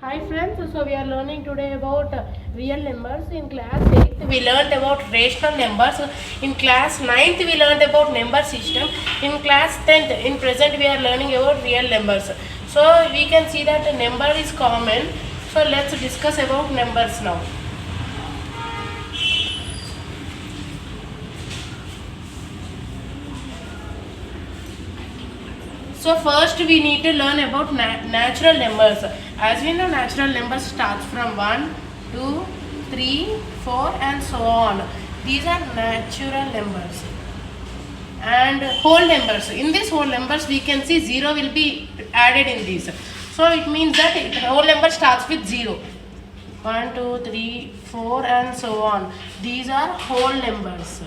Hi friends, so we are learning today about real numbers. In class 8th we learned about rational numbers. In class 9th we learned about number system. In class 10th, in present we are learning about real numbers. So we can see that a number is common. So let's discuss about numbers now. So first we need to learn about natural numbers. As we know, natural numbers starts from 1, 2, 3, 4 and so on. These are natural numbers. And whole numbers. In these whole numbers we can see 0 will be added in these. So it means that whole number starts with 0. 1, 2, 3, 4 and so on. These are whole numbers.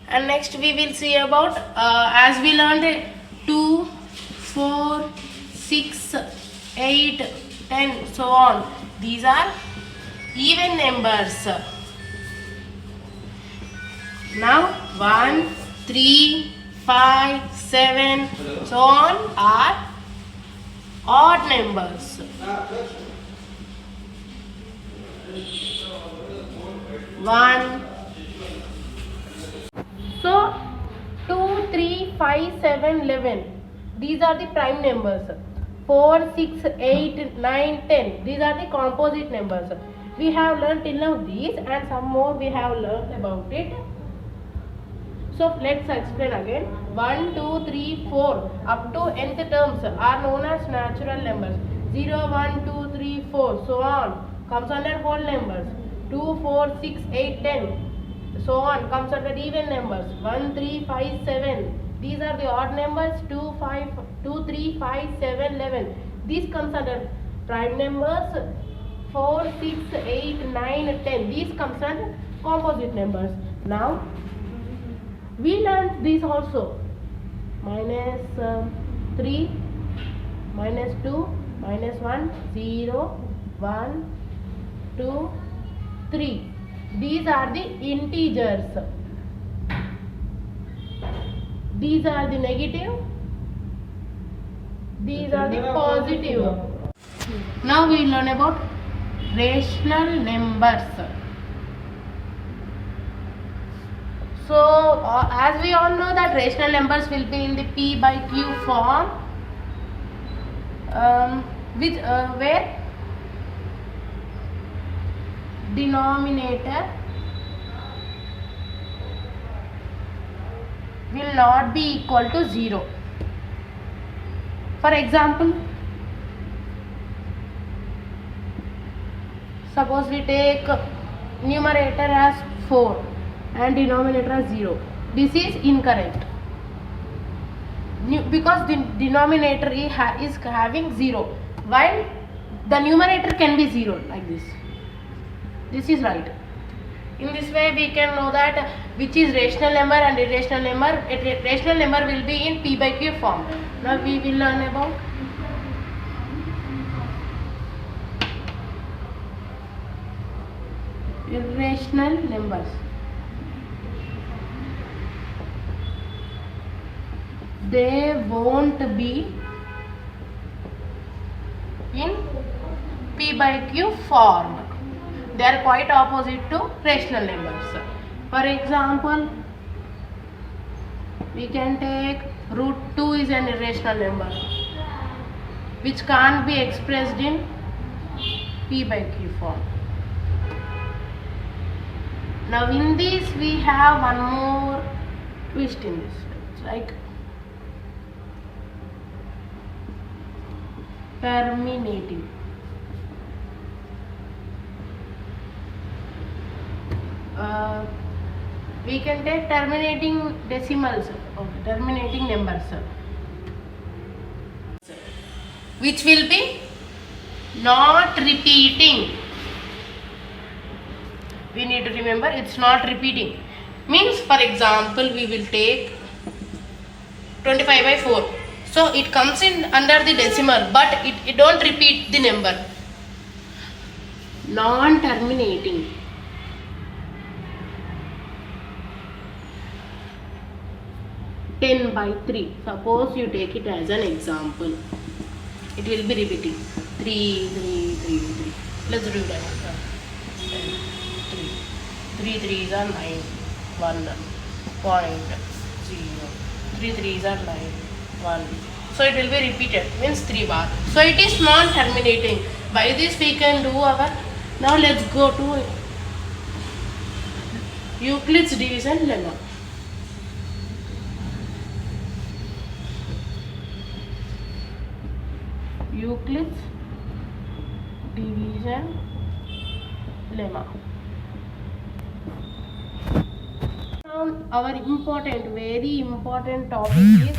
And next we will see about as we learned 2, 4, 6, 8, 10 so on. These are even numbers. Now 1, 3, 5, 7 so on are odd numbers. 1. So 2, 3, 5, 7, 11. These are the prime numbers. 4, 6, 8, 9, 10. These are the composite numbers. We have learned till now these and some more we have learned about it. So let's explain again. 1, 2, 3, 4 up to nth terms are known as natural numbers. 0, 1, 2, 3, 4 so on comes under whole numbers. 2, 4, 6, 8, 10 so on comes under even numbers. 1, 3, 5, 7. These are the odd numbers. 2, 3, 5, 7, 11. These comes under prime numbers. 4, 6, 8, 9, 10. These comes under composite numbers. Now we learned these also. Minus 3, minus 2, minus 1, 0, 1, 2, 3. These are the integers. These are the negative. These are the positive. Now we will learn about rational numbers. So as we all know that rational numbers will be in the P by Q form, where denominator will not be equal to 0. For example, suppose we take numerator as 4 and denominator as 0. This is incorrect because the denominator is having 0 while the numerator can be 0 like this. This is right. In this way we can know that which is rational number and irrational number. A rational number will be in P by Q form. Now we will learn about irrational numbers. They won't be in P by Q form. They are quite opposite to rational numbers. For example, we can take root 2 is an irrational number which can't be expressed in P by Q form. Now in this we have one more twist in this. It's like terminating. We can take terminating decimals or terminating numbers which will be not repeating. We need to remember it's not repeating. Means for example we will take 25 by 4. So it comes in under the decimal but it don't repeat the number. Non-terminating. 10 by 3. Suppose you take it as an example. It will be repeating. 3, 3, 3, 3. Let's do that. 3. 3 3s are 9. 1 point 0. 3 3s are 9. 1. So it will be repeated, means 3 bar. So it is non-terminating. By this we can do our. Now let's go to Euclid's division lemma. Euclid's division lemma. Our important, very important topic is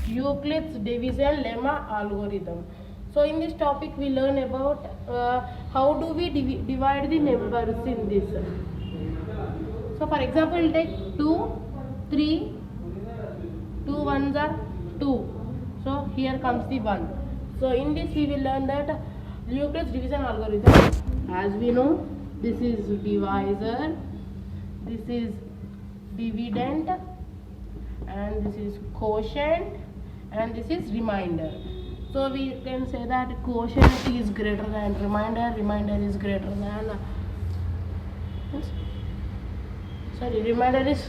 Euclid's division lemma algorithm. So in this topic we learn about how do we divide the numbers in this. So for example, we'll take 2, 3, 2 ones are 2. So here comes the 1. So in this we will learn that Euclid's division algorithm. As we know, this is divisor, this is dividend, and this is quotient, and this is remainder. So we can say that quotient is greater than remainder, remainder is greater than remainder is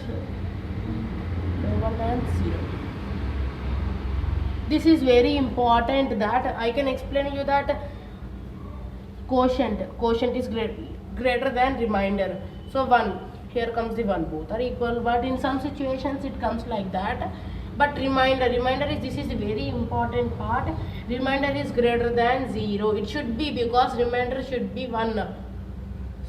lower than 0. This is very important that I can explain you that quotient is greater than remainder. So 1, here comes the 1, both are equal, but in some situations it comes like that. But remainder is, this is a very important part. Remainder is greater than 0. It should be, because remainder should be 1.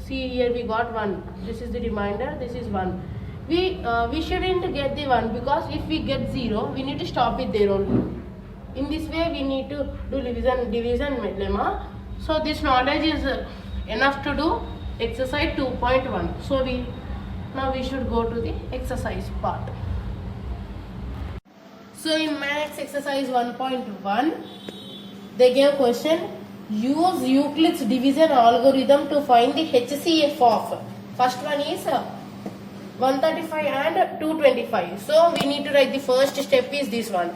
See here we got 1. This is the remainder, this is 1. We shouldn't get the 1, because if we get 0, we need to stop it there only. In this way we need to do division lemma. So this knowledge is enough to do exercise 2.1. So now we should go to the exercise part. So in maths exercise 1.1, they gave question, use Euclid's division algorithm to find the HCF of. First one is 135 and 225. So we need to write the first step is this one.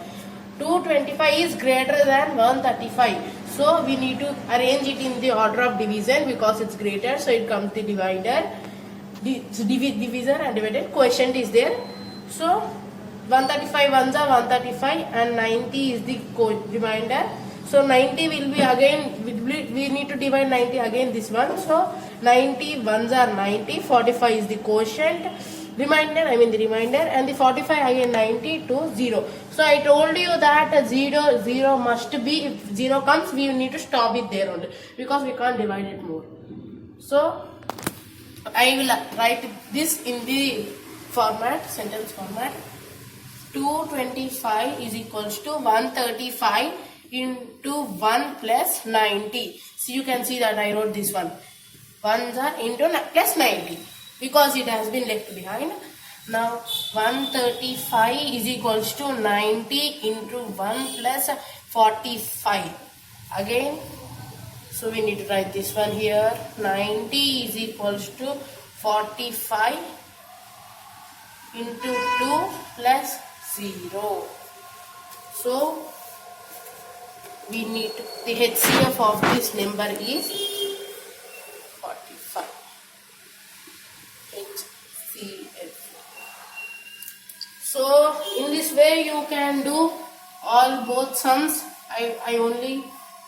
225 is greater than 135. So we need to arrange it in the order of division because it's greater. So it comes the divider, divisor and divided. Quotient is there. So 135 ones are 135 and 90 is the remainder. So 90 will be again, we need to divide 90 again this one. So 90 ones are 90, 45 is the quotient, remainder, the remainder, and the 45 again 90 to 0. So I told you that 0 must be, if 0 comes we need to stop it there only because we can't divide it more. So I will write this in the format, sentence format. 225 is equals to 135 into 1 plus 90. So you can see that I wrote this one. 1s are into plus 90 because it has been left behind. Now 135 is equals to 90 into 1 plus 45. Again, so we need to write this one here. 90 is equals to 45 into 2 plus 0. So we need the HCF of this number is 45. HCF. So in this way you can do all both sums. I only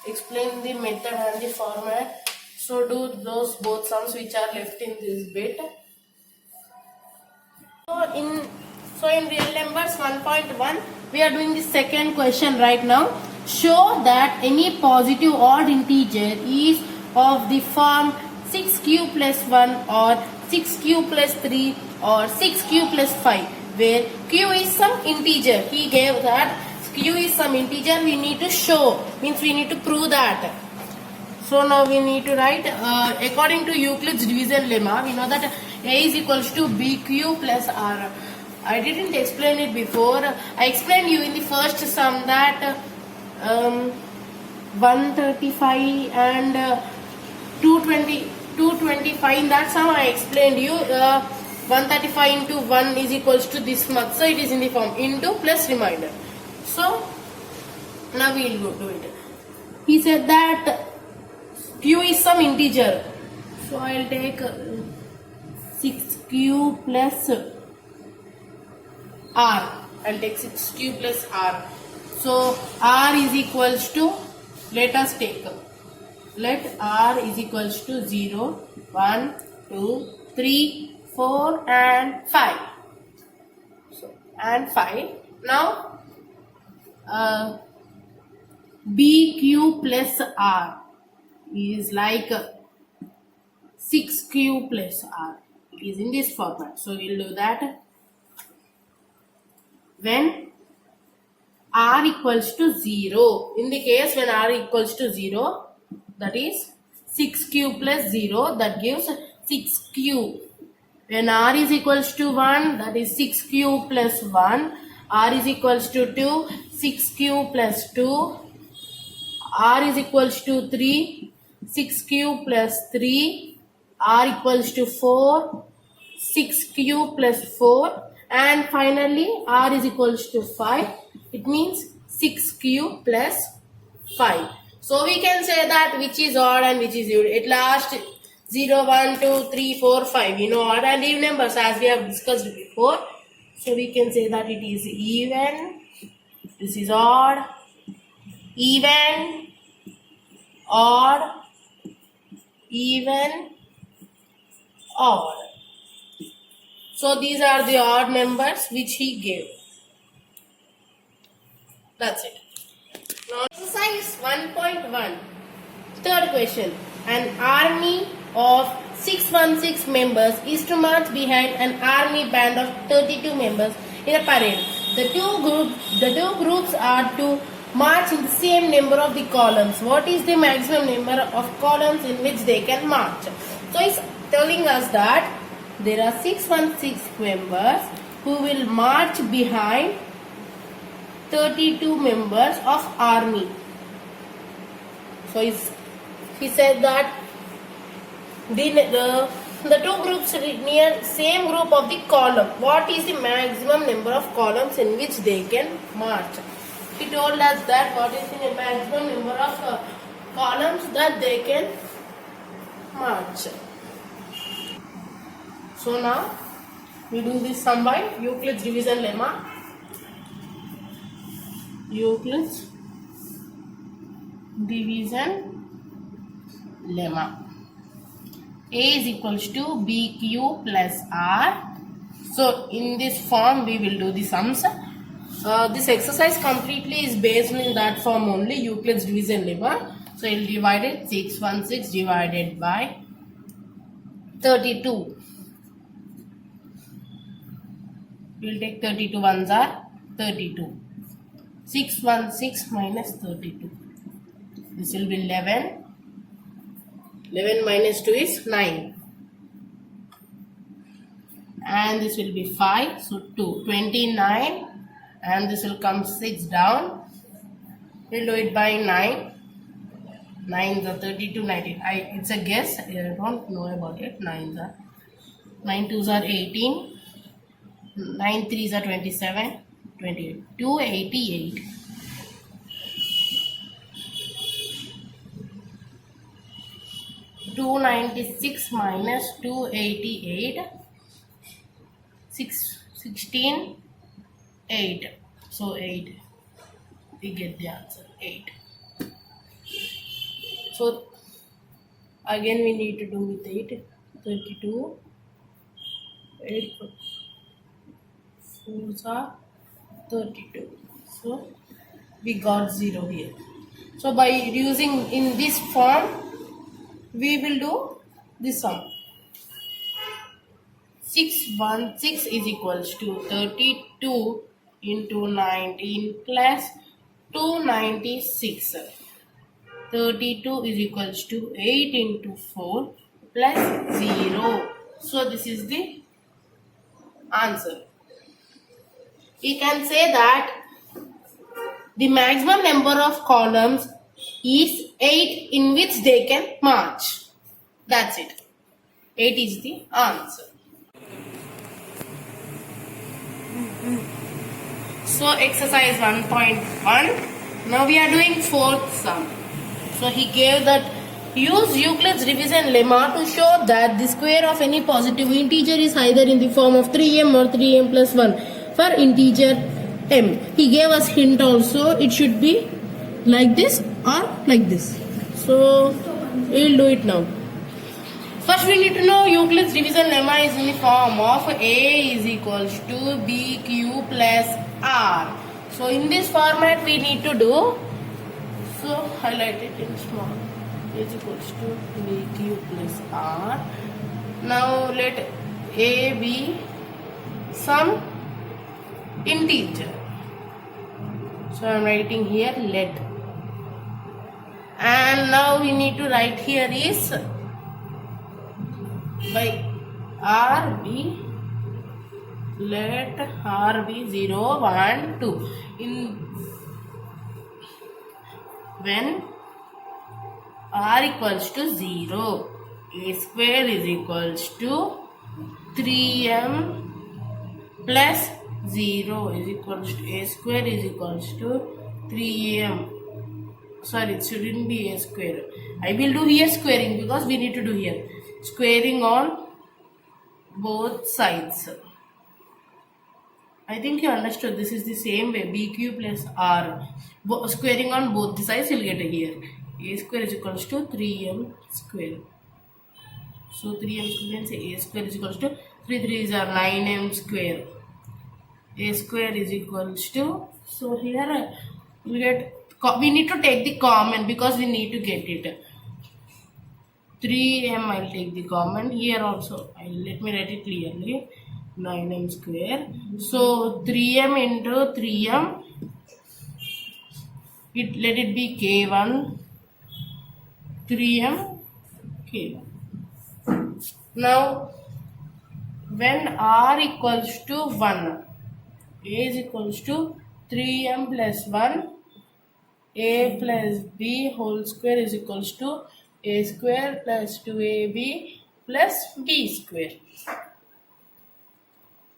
explain the method and the format. So do those both sums which are left in this bit. So in real numbers 1.1 we are doing the second question right now. Show that any positive odd integer is of the form 6q plus 1 or 6q plus 3 or 6q plus 5, where q is some integer. He gave that q is some integer. We need to show, means we need to prove that. So now we need to write according to Euclid's division lemma, we know that a is equals to bq plus r. I didn't explain it before. I explained you in the first sum that 135 and 225, in that sum I explained you 135 into 1 is equals to this much. So it is in the form into plus remainder. So now we will go do it. He said that some integer. So I'll take 6q plus r. I'll take 6q plus r. So r is equals to, let us take, let r is equals to 0, 1, 2, 3, 4 and 5. So, and 5. Now bq plus r is like 6q plus r. It is in this format. So we'll do that. When r equals to 0, in the case when r equals to 0, that is 6q plus 0, that gives 6q. When r is equals to 1, that is 6q plus 1. R is equals to 2, 6q plus 2. R is equals to 3, 6q plus 3. R equals to 4, 6q plus 4. And finally r is equals to 5. It means 6q plus 5. So we can say that which is odd and which is even. At last 0, 1, 2, 3, 4, 5. You know odd and even numbers as we have discussed before. So we can say that it is even. This is odd. Even. Odd. Even. Odd. So these are the odd numbers which he gave. That's it. Now exercise 1.1. Third question. An army of 616 members is to march behind an army band of 32 members in a parade. The two groups are to march in the same number of the columns. What is the maximum number of columns in which they can march? So it's telling us that there are 616 members who will march behind 32 members of army. So he said that the two groups near same group of the column. What is the maximum number of columns in which they can march? He told us that what is the maximum number of columns that they can march. So now we do this sum by Euclid's division lemma. Euclid's division lemma. A is equals to BQ plus R. So in this form we will do the sums. This exercise completely is based on that form only, Euclid's division lemma. So I will divide it, 616 divided by 32. We will take 32 ones are 32. 616 minus 32. This will be 11. 11 minus 2 is 9. And this will be 5. So 2. 29. And this will come 6 down. We'll do it by 9. 9 are 32, 19. It's a guess. I don't know about it. 9 are. 9 2s are 18. 9 3s are 27. 28. 288. Two 96 minus 288. 16. 8. So 8. We get the answer. 8. So again we need to do with 8. 32. 8 4s are 32. So we got 0 here. So by using in this form we will do this sum. 616 is equals to 32 into 19 plus 296. 32 is equals to 8 into 4 plus 0. So this is the answer. We can say that the maximum number of columns is 8 in which they can march. That's it. 8 is the answer. So exercise 1.1. Now we are doing fourth sum. So he gave that Use Euclid's division lemma to show that the square of any positive integer is either in the form of 3m or 3m plus 1 for integer m. He gave us hint also. It should be like this or like this. So we'll do it now. First we need to know Euclid's division lemma is in the form of A is equals to BQ plus R. So in this format we need to do. So highlight it in small. Is equals to BQ plus R. Now let A be some integer. So I am writing here let. And now we need to write here is by R be, let R be 0, 1, 2. When R equals to 0, A square is equals to 3m plus 0 is equals to A square is equals to 3m. Sorry, it shouldn't be A square. I will do here squaring because we need to do here. Squaring on both sides. I think you understood. This is the same way. BQ plus R. Squaring on both the sides, you'll get here. A square is equals to 3m square. So 3m square means A square is equals to 3 3s are 9m square. A square is equals to. So here we get. We need to take the common because we need to get it. 3m I'll take the common. Here also let me write it clearly. 9m square. So 3m into 3m. Let it be k1. 3m k1. Now when r equals to 1, a is equals to 3m plus 1. A plus b whole square is equals to a square plus 2ab plus b square.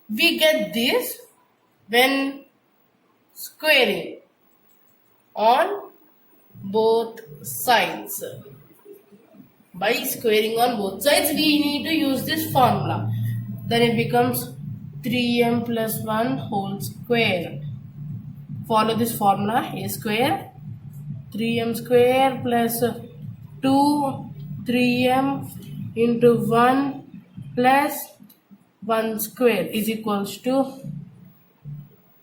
We get this when squaring on both sides. By squaring on both sides, we need to use this formula. Then it becomes 3m plus 1 whole square. Follow this formula. A square 3m square plus 2 3m into 1 plus 1 square is equals to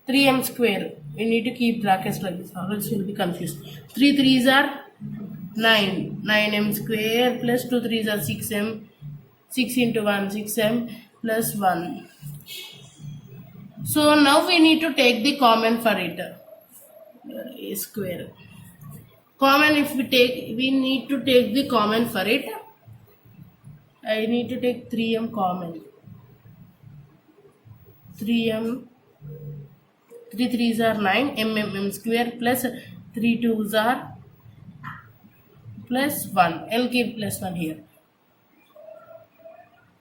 3m square. We need to keep brackets like this, or else you will be confused. 3 3s are 9. 9m square plus 2 3s are 6m. 6 into 1, 6m plus 1. So now we need to take the common for it. A square. Common if we take, we need to take the common for it. I need to take 3m common. 3m, 3 3s are 9, m square plus 3 2s are plus 1. I'll keep plus 1 here.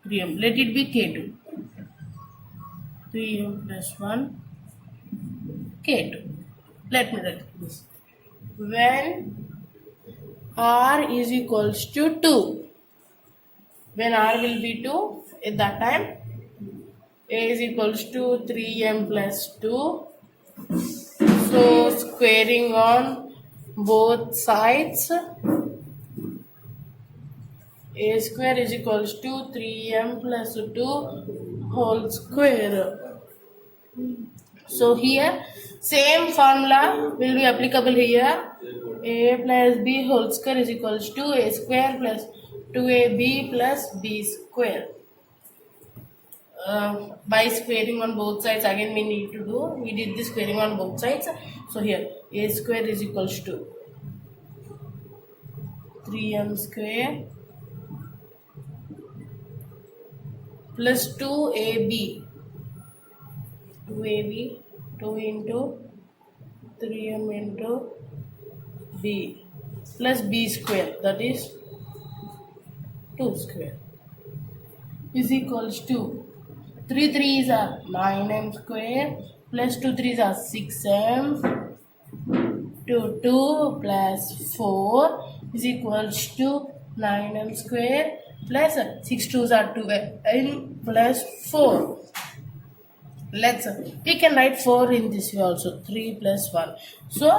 3m, let it be k2. 3m plus 1 k2. Let me write this. When r is equals to 2, when r will be 2, at that time a is equals to 3m plus 2. So squaring on both sides, a square is equals to 3m plus 2 whole square. So here same formula will be applicable here. A plus b whole square is equals to a square plus 2ab plus b square. By squaring on both sides, again we need to do. We did the squaring on both sides. So here a square is equals to 3m square plus 2ab. 2ab, 2 into 3m into b plus b square, that is 2 square, is equals to 3 3s are 9m square plus 2 3s are 6m to 2 plus 4 is equals to 9m square plus 6 2s are 12 plus 4. We can write 4 in this way also. 3 plus 1. So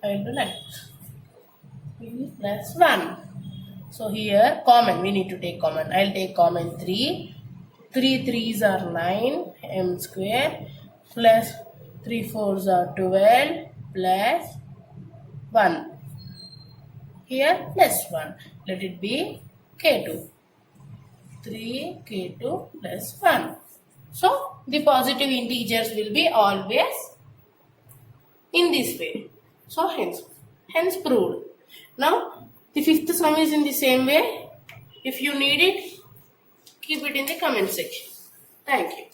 I will do like 3 plus 1. So here common, we need to take common. I'll take common 3. 3 3s are 9 m square plus 3 4s are 12 plus 1. Here plus 1. Let it be k2. 3k2 plus 1. So the positive integers will be always in this way. So hence proved. Now the fifth sum is in the same way. If you need it, keep it in the comment section. Thank you.